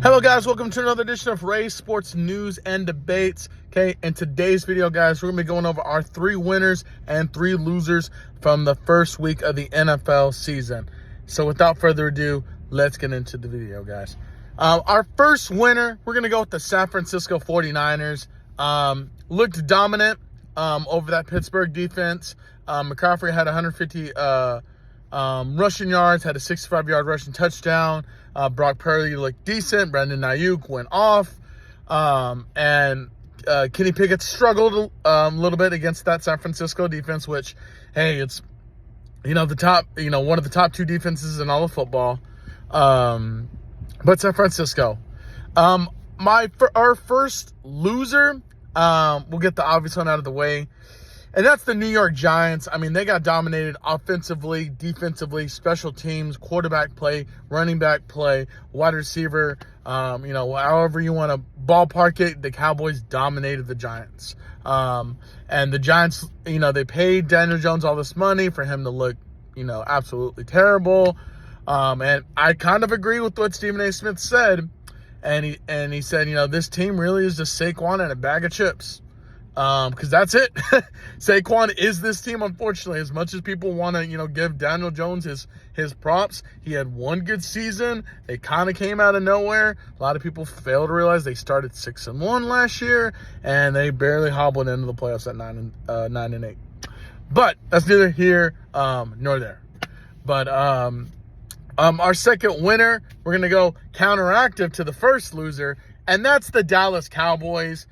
Hello guys, welcome to another edition of Ray Sports News and Debates. Okay, in today's video guys, we're going to be going over our 3 winners and 3 losers from the first week of the NFL season. So without further ado, let's get into the video guys. Our first winner, we're going to go with the San Francisco 49ers. Looked dominant over that Pittsburgh defense. McCaffrey had 150 rushing yards, had a 65-yard rushing touchdown. Brock Purdy looked decent. Brandon Ayuk went off. And Kenny Pickett struggled a little bit against that San Francisco defense, which, hey, it's, one of the top 2 defenses in all of football. But San Francisco. Our first loser, we'll get the obvious one out of the way. And that's the New York Giants. I mean, they got dominated offensively, defensively, special teams, quarterback play, running back play, wide receiver. However you want to ballpark it, the Cowboys dominated the Giants. And the Giants, they paid Daniel Jones all this money for him to look, absolutely terrible. And I kind of agree with what Stephen A. Smith said. And he said, this team really is just Saquon and a bag of chips. Because that's it. Saquon is this team, unfortunately. As much as people want to, give Daniel Jones his props, he had one good season. They kind of came out of nowhere. A lot of people fail to realize they started 6-1 last year, and they barely hobbled into the playoffs at 9-8. But that's neither here nor there. But our second winner, we're gonna go counteractive to the first loser, and that's the Dallas Cowboys.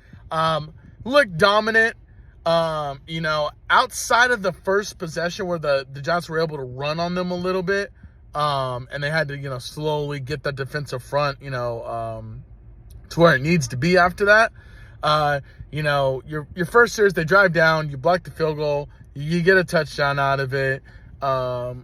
Look dominant, outside of the first possession where the Giants were able to run on them a little bit, and they had to, slowly get that defensive front, to where it needs to be after that. Your first series, they drive down, you block the field goal, you get a touchdown out of it, you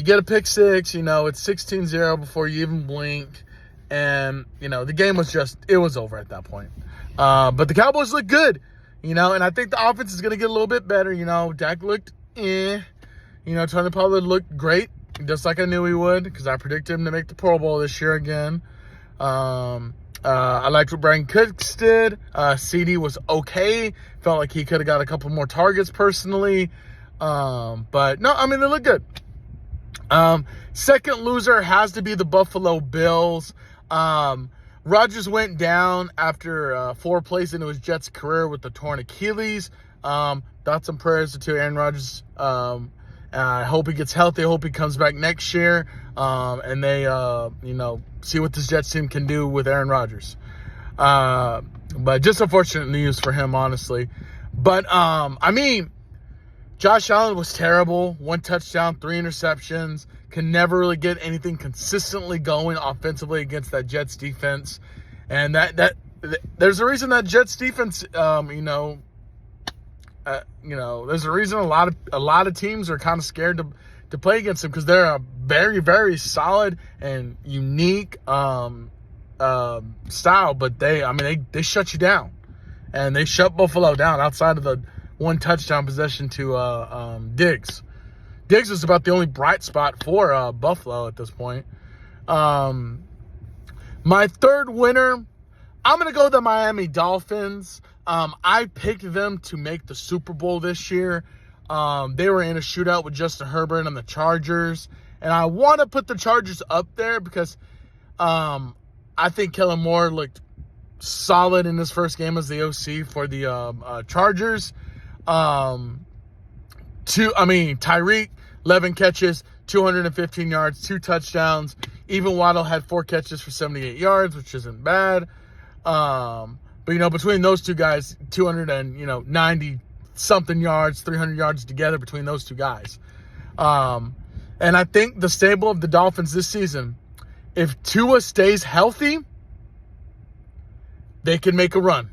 get a pick six, it's 16-0 before you even blink, and, the game was it was over at that point. But the Cowboys look good, and I think the offense is going to get a little bit better. Dak looked Tony Pollard looked great, just like I knew he would, because I predicted him to make the Pro Bowl this year again. I liked what Brandon Cooks did. CD was okay. Felt like he could have got a couple more targets personally. But no, they look good. Second loser has to be the Buffalo Bills. Rodgers went down after 4 plays into his Jets career with the torn Achilles. Thoughts and prayers to Aaron Rodgers. I hope he gets healthy. I hope he comes back next year. And they, see what this Jets team can do with Aaron Rodgers. But just unfortunate news for him, honestly. But, Josh Allen was terrible. 1 touchdown, 3 interceptions. Can never really get anything consistently going offensively against that Jets defense. And there's a reason that Jets defense, there's a reason a lot of teams are kind of scared to play against them, because they're a very, very solid and unique style. But they shut you down, and they shut Buffalo down outside of the 1 touchdown possession to Diggs. Diggs was about the only bright spot for Buffalo at this point. My third winner, I'm going to go with the Miami Dolphins. I picked them to make the Super Bowl this year. They were in a shootout with Justin Herbert and the Chargers. And I want to put the Chargers up there because I think Kellen Moore looked solid in his first game as the OC for the Chargers. Tyreek, 11 catches, 215 yards, 2 touchdowns. Even Waddle had 4 catches for 78 yards, which isn't bad. But between those two guys, 290-something yards, 300 yards together between those two guys. And I think the stable of the Dolphins this season, if Tua stays healthy, they can make a run.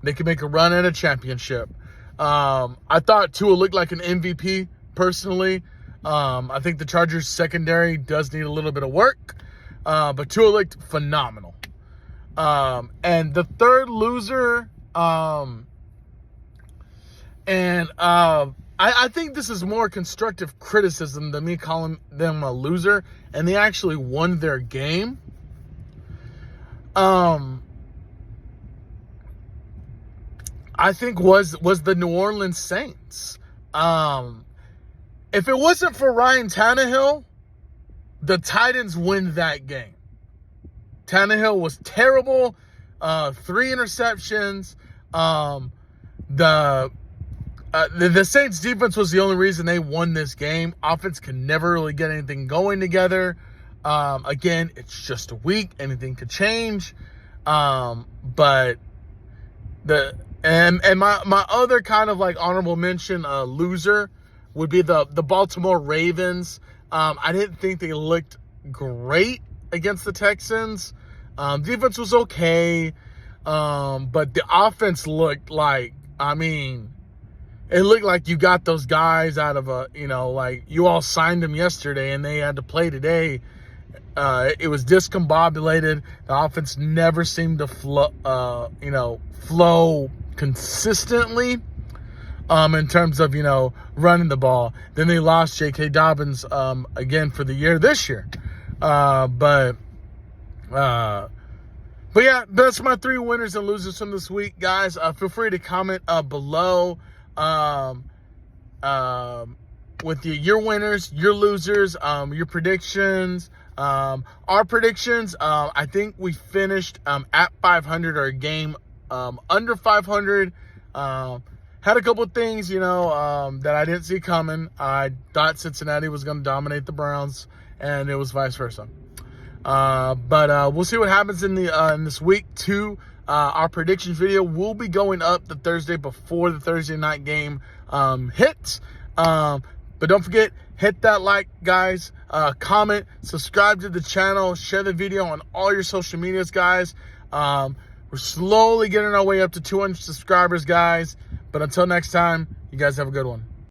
They can make a run at a championship. I thought Tua looked like an MVP, personally. I think the Chargers secondary does need a little bit of work. But Tua looked phenomenal. And the third loser, I think this is more constructive criticism than me calling them a loser, and they actually won their game. I think was the New Orleans Saints. If it wasn't for Ryan Tannehill, the Titans win that game. Tannehill was terrible. 3 interceptions. The Saints defense was the only reason they won this game. Offense can never really get anything going together. Again, it's just a week. Anything could change. But my other kind of like honorable mention loser would be the Baltimore Ravens. I didn't think they looked great against the Texans. Defense was okay. But the offense looked like, it looked like you got those guys out of like you all signed them yesterday and they had to play today. It was discombobulated. The offense never seemed to flow consistently in terms of, running the ball. Then they lost J.K. Dobbins again for the year this year. But yeah, that's my 3 winners and losers from this week, guys. Feel free to comment below with your winners, your losers, your predictions. Our predictions, I think we finished at 500 or a game under 500. Had a couple of things, that I didn't see coming. I thought Cincinnati was going to dominate the Browns, and it was vice versa. But we'll see what happens in this week 2. Our predictions video will be going up the Thursday before the Thursday night game hits. But don't forget, hit that like, guys. Comment, subscribe to the channel, share the video on all your social medias, guys. We're slowly getting our way up to 200 subscribers, guys. But until next time, you guys have a good one.